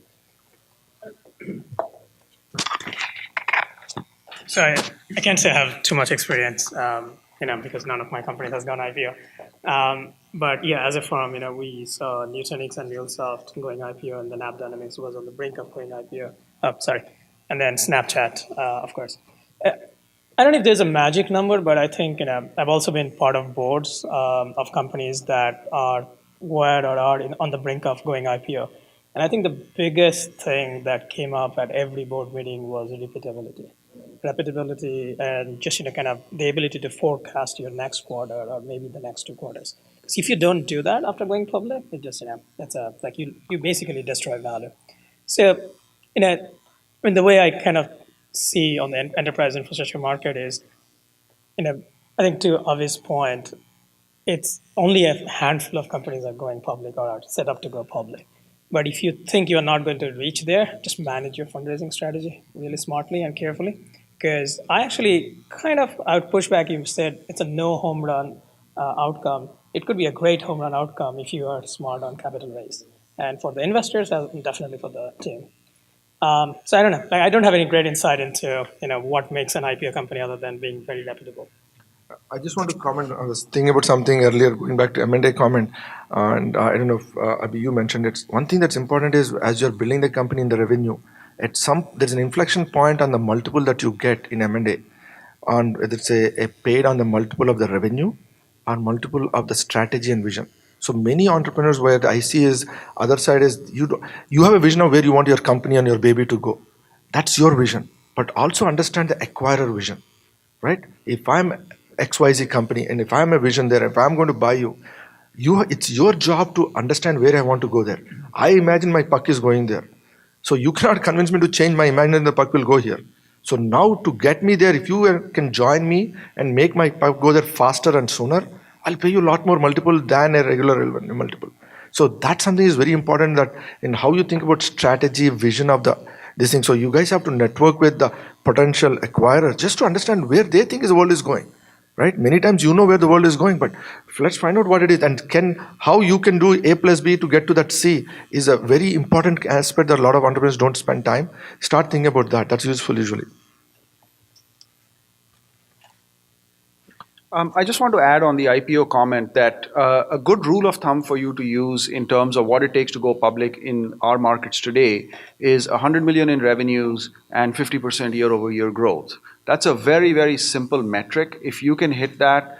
So I can't say I have too much experience, because none of my companies has gone IPO. But yeah, as a firm, we saw Nutanix and MuleSoft going IPO, and then AppDynamics was on the brink of going IPO. And then Snapchat, of course. I don't know if there's a magic number, but I think I've also been part of boards of companies that are on the brink of going IPO. And I think the biggest thing that came up at every board meeting was repeatability. And just kind of the ability to forecast your next quarter or maybe the next 2 quarters. Because if you don't do that after going public, it just that's like you basically destroy value. So the way I kind of see on the enterprise infrastructure market is, I think to Abhi's point, it's only a handful of companies are going public or are set up to go public. But if you think you're not going to reach there, just manage your fundraising strategy really smartly and carefully. Because I would push back. You said it's a no home run outcome. It could be a great home run outcome if you are smart on capital raise. And for the investors, and definitely for the team. So I don't know. I don't have any great insight into what makes an IPO company other than being very reputable. I just want to comment. I was thinking about something earlier, going back to M&A comment, and I don't know if Abhi, you mentioned it. One thing that's important is as you're building the company in the revenue, there's an inflection point on the multiple that you get in M&A, on whether it's a paid on the multiple of the revenue, or multiple of the strategy and vision. So many entrepreneurs, where I see is other side is you have a vision of where you want your company and your baby to go. That's your vision, but also understand the acquirer vision, right? If I'm XYZ company and if I'm a vision there, if I'm going to buy you, it's your job to understand where I want to go there. I imagine my puck is going there. So you cannot convince me to change my imaginary the puck will go here. So now to get me there, if you can join me and make my puck go there faster and sooner, I'll pay you a lot more multiple than a regular multiple. So that's something is very important that in how you think about strategy, vision of this thing. So you guys have to network with the potential acquirers just to understand where they think the world is going. Right? Many times you know where the world is going, but let's find out what it is and how you can do A plus B to get to that C is a very important aspect that a lot of entrepreneurs don't spend time. Start thinking about that. That's useful usually. I just want to add on the IPO comment that a good rule of thumb for you to use in terms of what it takes to go public in our markets today is 100 million in revenues and 50% year-over-year growth. That's a very, very simple metric. If you can hit that,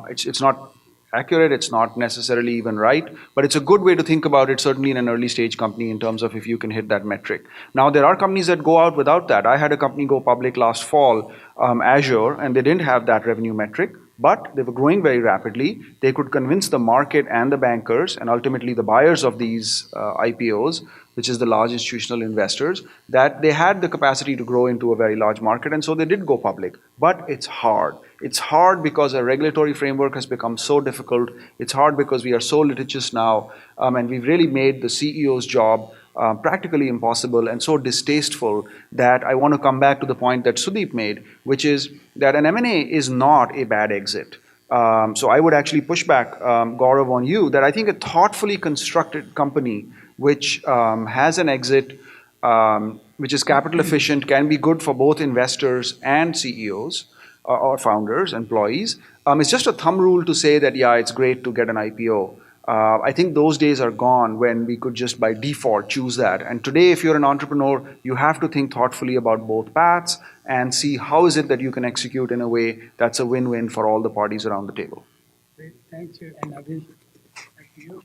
it's not accurate, it's not necessarily even right, but it's a good way to think about it, certainly in an early stage company in terms of if you can hit that metric. Now, there are companies that go out without that. I had a company go public last fall, Azure, and they didn't have that revenue metric, but they were growing very rapidly. They could convince the market and the bankers and ultimately the buyers of these IPOs, which is the large institutional investors, that they had the capacity to grow into a very large market, and so they did go public. But it's hard. It's hard because our regulatory framework has become so difficult. It's hard because we are so litigious now, and we've really made the CEO's job practically impossible and so distasteful that I want to come back to the point that Sudip made, which is that an M&A is not a bad exit. So I would actually push back, Gaurav, on you, that I think a thoughtfully constructed company which has an exit, which is capital efficient, can be good for both investors and CEOs or founders, employees. It's just a thumb rule to say that, yeah, it's great to get an IPO. I think those days are gone when we could just by default choose that. And today, if you're an entrepreneur, you have to think thoughtfully about both paths and see how is it that you can execute in a way that's a win-win for all the parties around the table. Great, thank you. And Abhi, back to you.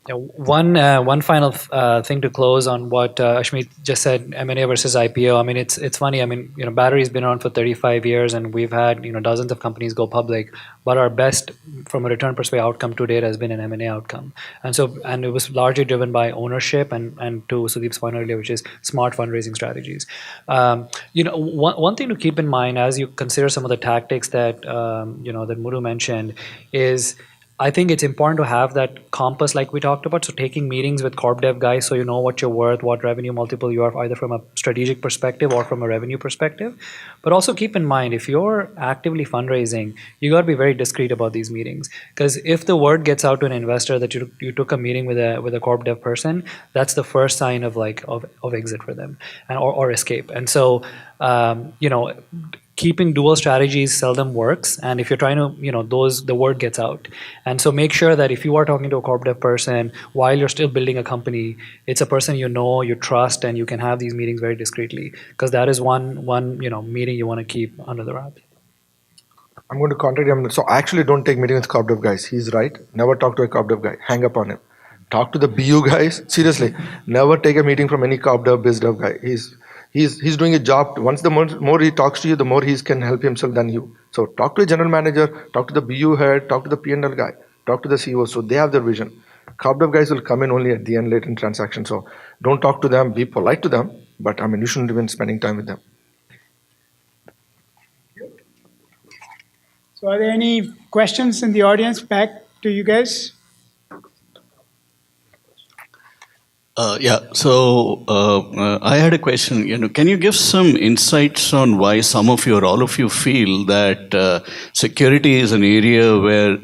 Yeah, one final thing to close on what Ashmeet just said, M&A versus IPO. I mean, it's funny. I mean, Battery's been around for 35 years, and we've had dozens of companies go public. But our best, from a return perspective, outcome to date has been an M&A outcome, and it was largely driven by ownership and to Sudip's point earlier, which is smart fundraising strategies. One thing to keep in mind as you consider some of the tactics that that Muddu mentioned is, I think it's important to have that compass like we talked about. So taking meetings with corp dev guys so you know what you're worth, what revenue multiple you are, either from a strategic perspective or from a revenue perspective. But also keep in mind, if you're actively fundraising, you got to be very discreet about these meetings. Because if the word gets out to an investor that you took a meeting with a corp dev person, that's the first sign of exit for them or escape. And so, keeping dual strategies seldom works, and if you're trying to, the word gets out. And so make sure that if you are talking to a corp dev person while you're still building a company, it's a person you trust, and you can have these meetings very discreetly, because that is one meeting you want to keep under the wraps. I'm going to contradict him. So I actually don't take meetings with corp dev guys. He's right. Never talk to a corp dev guy. Hang up on him. Talk to the BU guys. Seriously, never take a meeting from any corp dev, biz dev guy. He's doing a job. Once the more he talks to you, the more he can help himself than you. So talk to a general manager, talk to the BU head, talk to the P&L guy, talk to the CEO. So they have their vision. Corp dev guys will come in only at the end, late in transaction. So don't talk to them. Be polite to them, but you shouldn't even spending time with them. So are there any questions in the audience? Back to you guys. So I had a question. Can you give some insights on why all of you feel that security is an area where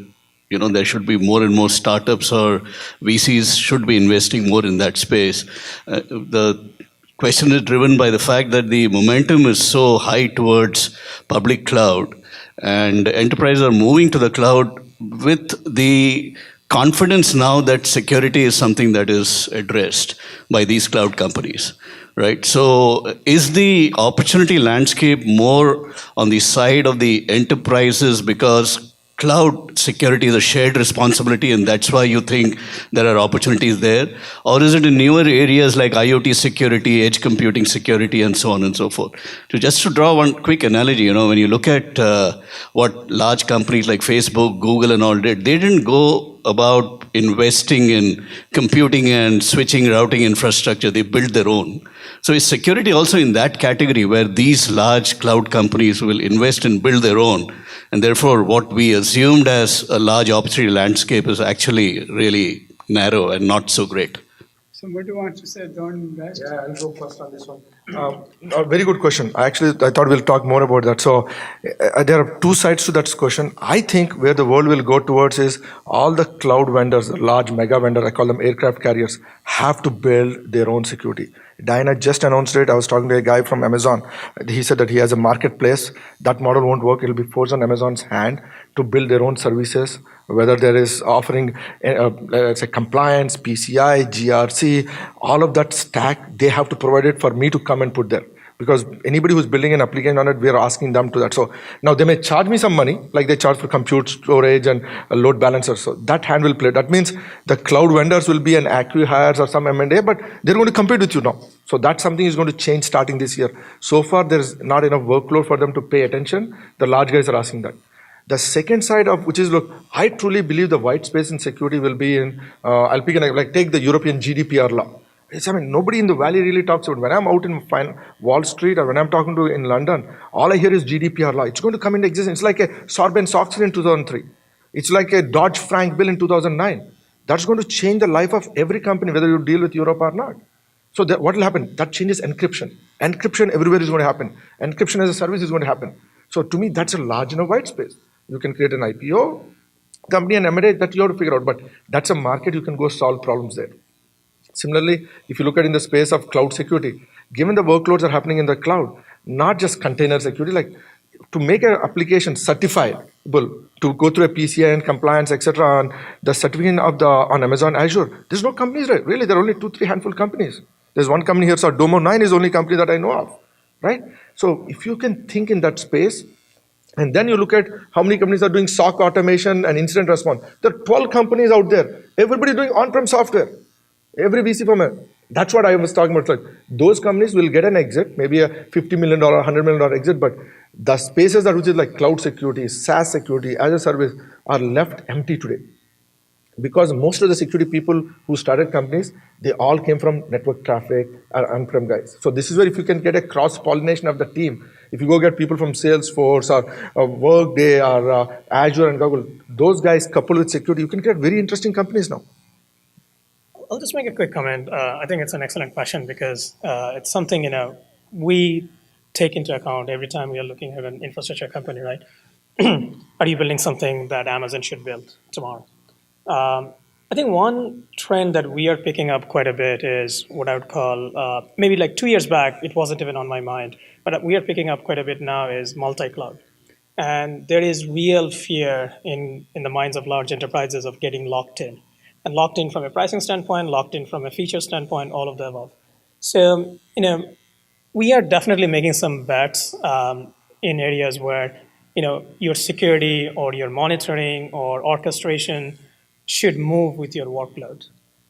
there should be more and more startups or VCs should be investing more in that space? The question is driven by the fact that the momentum is so high towards public cloud, and enterprises are moving to the cloud with the confidence now that security is something that is addressed by these cloud companies, right? So is the opportunity landscape more on the side of the enterprises because cloud security is a shared responsibility and that's why you think there are opportunities there? Or is it in newer areas like IoT security, edge computing security, and so on and so forth? So just to draw one quick analogy, when you look at what large companies like Facebook, Google and all did, they didn't go about investing in computing and switching routing infrastructure. They build their own. So is security also in that category where these large cloud companies will invest and build their own? And therefore, what we assumed as a large opportunity landscape is actually really narrow and not so great. So Muddu wants to say don't invest? Yeah, I'll go first on this one. Very good question. I thought we'll talk more about that. So there are two sides to that question. I think where the world will go towards is all the cloud vendors, the large mega vendors, I call them aircraft carriers, have to build their own security. Diana just announced it. I was talking to a guy from Amazon. He said that he has a marketplace. That model won't work. It'll be forced on Amazon's hand to build their own services, whether there is offering, let's say, compliance, PCI, GRC, all of that stack, they have to provide it for me to come and put there. Because anybody who's building an application on it, we are asking them to that. So now they may charge me some money, like they charge for compute storage and a load balancer. So that hand will play. That means the cloud vendors will be an acqui-hires or some M&A, but they're going to compete with you now. So that's something is going to change starting this year. So far, there's not enough workload for them to pay attention. The large guys are asking that. The second side of which is, look, I truly believe the white space in security will be in, I'll pick like take the European GDPR law. Nobody in the valley really talks about it. When I'm out in Wall Street or when I'm talking to in London, all I hear is GDPR law. It's going to come into existence. It's like a Sarbanes-Oxley in 2003. It's like a Dodd-Frank bill in 2009. That's going to change the life of every company, whether you deal with Europe or not. So what will happen? That changes encryption. Encryption everywhere is going to happen. Encryption as a service is going to happen. So to me, that's a large enough white space. You can create an IPO company and M&A that you have to figure out. But that's a market you can go solve problems there. Similarly, if you look at in the space of cloud security, given the workloads are happening in the cloud, not just container security, like to make an application certifiable, to go through a PCI and compliance, etc., on the certificate of on Amazon Azure, there's no companies, right? Really, there are only 2-3 handful companies. There's one company here, so Domo9 is the only company that I know of, right? So if you can think in that space, and then you look at how many companies are doing SOC automation and incident response. There are 12 companies out there. Everybody doing on-prem software. Every VC firm. That's what I was talking about. Like those companies will get an exit, maybe a $50 million, $100 million exit, but the spaces that which is like cloud security, SaaS security, as a service are left empty today. Because most of the security people who started companies, they all came from network traffic or on-prem guys. So this is where if you can get a cross-pollination of the team, if you go get people from Salesforce or Workday or Azure and Google, those guys coupled with security, you can get very interesting companies now. I'll just make a quick comment. I think it's an excellent question because it's something, we take into account every time we are looking at an infrastructure company, right? Are you building something that Amazon should build tomorrow? I think one trend that we are picking up quite a bit is what I would call, maybe like 2 years back, it wasn't even on my mind, but we are picking up quite a bit now is multi-cloud. And there is real fear in the minds of large enterprises of getting locked in. And locked in from a pricing standpoint, locked in from a feature standpoint, all of the above. So, we are definitely making some bets in areas where, your security or your monitoring or orchestration should move with your workload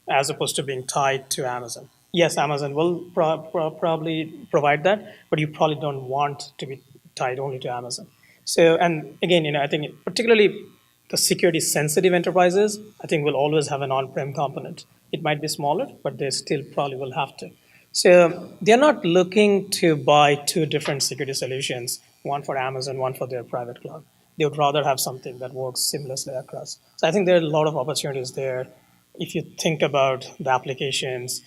as opposed to being tied to Amazon. Yes, Amazon will probably provide that, but you probably don't want to be tied only to Amazon. So, and again, I think particularly the security-sensitive enterprises, I think will always have an on-prem component. It might be smaller, but they still probably will have to. So they're not looking to buy two different security solutions, one for Amazon, one for their private cloud. They would rather have something that works seamlessly across. So I think there are a lot of opportunities there. If you think about the applications,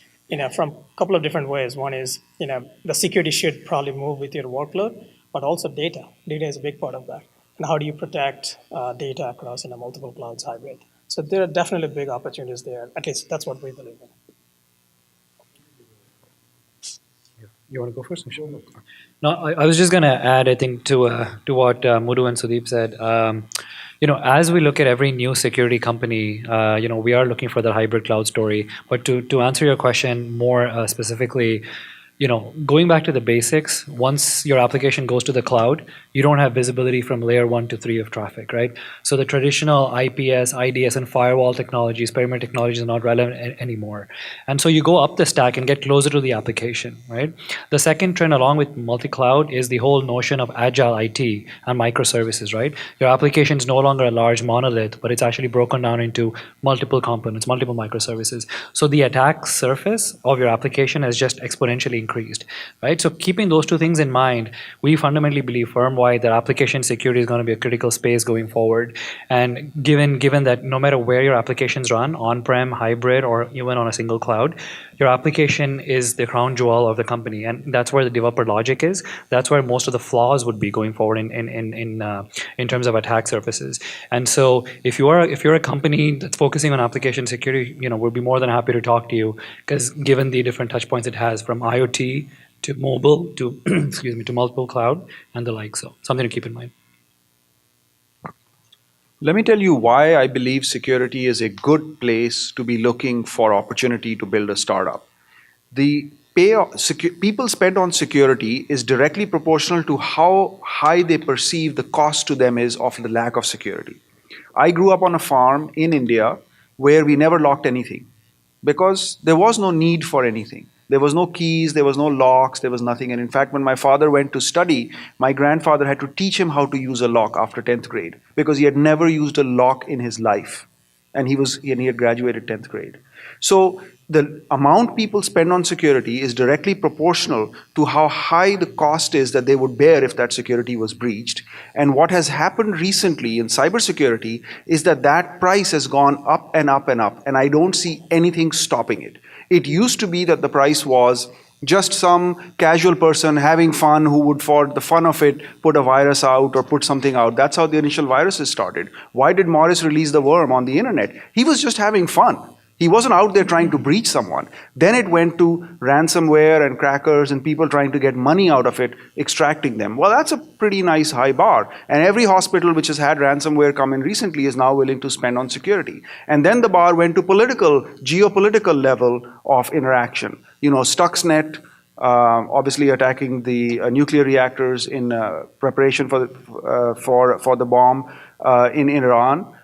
from a couple of different ways. One is, the security should probably move with your workload, but also data. Data is a big part of that. And how do you protect data across multiple clouds hybrid? So there are definitely big opportunities there. At least that's what we believe in. You want to go first? Sure. No, I was just going to add, I think, to what Muddu and Sudip said. As we look at every new security company, we are looking for the hybrid cloud story. But to answer your question more specifically, going back to the basics, once your application goes to the cloud, you don't have visibility from layer 1 to 3 of traffic, right? So the traditional IPS, IDS, and firewall technologies, perimeter technologies are not relevant anymore. And so you go up the stack and get closer to the application, right? The second trend along with multi-cloud is the whole notion of agile IT and microservices, right? Your application is no longer a large monolith, but it's actually broken down into multiple components, multiple microservices. So the attack surface of your application has just exponentially increased, right? So keeping those two things in mind, we fundamentally believe firm-wide that application security is going to be a critical space going forward. And given that no matter where your applications run, on-prem, hybrid, or even on a single cloud, your application is the crown jewel of the company, and that's where the developer logic is. That's where most of the flaws would be going forward in terms of attack surfaces. And so, if you're a company that's focusing on application security, we'll be more than happy to talk to you, because given the different touch points it has, from IoT to mobile to to multiple cloud and the like. So something to keep in mind. Let me tell you why I believe security is a good place to be looking for opportunity to build a startup. The people spend on security is directly proportional to how high they perceive the cost to them is of the lack of security. I grew up on a farm in India where we never locked anything because there was no need for anything. There was no keys, there was no locks, there was nothing. And in fact, when my father went to study, my grandfather had to teach him how to use a lock after 10th grade because he had never used a lock in his life. And he had graduated 10th grade. So the amount people spend on security is directly proportional to how high the cost is that they would bear if that security was breached. And what has happened recently in cybersecurity is that that price has gone up and up and up, and I don't see anything stopping it. It used to be that the price was just some casual person having fun who would, for the fun of it, put a virus out or put something out. That's how the initial viruses started. Why did Morris release the worm on the internet? He was just having fun. He wasn't out there trying to breach someone. Then it went to ransomware and crackers and people trying to get money out of it, extracting them. Well, that's a pretty nice high bar. And every hospital which has had ransomware come in recently is now willing to spend on security. And then the bar went to geopolitical level of interaction. Stuxnet, obviously attacking the nuclear reactors in preparation for the bomb in Iran,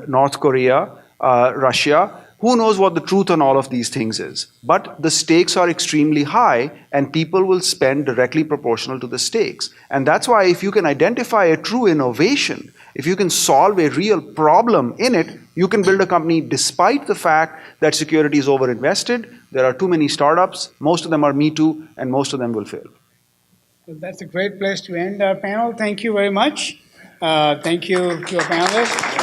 North Korea, Russia. Who knows what the truth on all of these things is? But the stakes are extremely high, and people will spend directly proportional to the stakes. And that's why if you can identify a true innovation, if you can solve a real problem in it, you can build a company despite the fact that security is overinvested. There are too many startups. Most of them are Me Too, and most of them will fail. Well, that's a great place to end our panel. Thank you very much. Thank you to our panelists.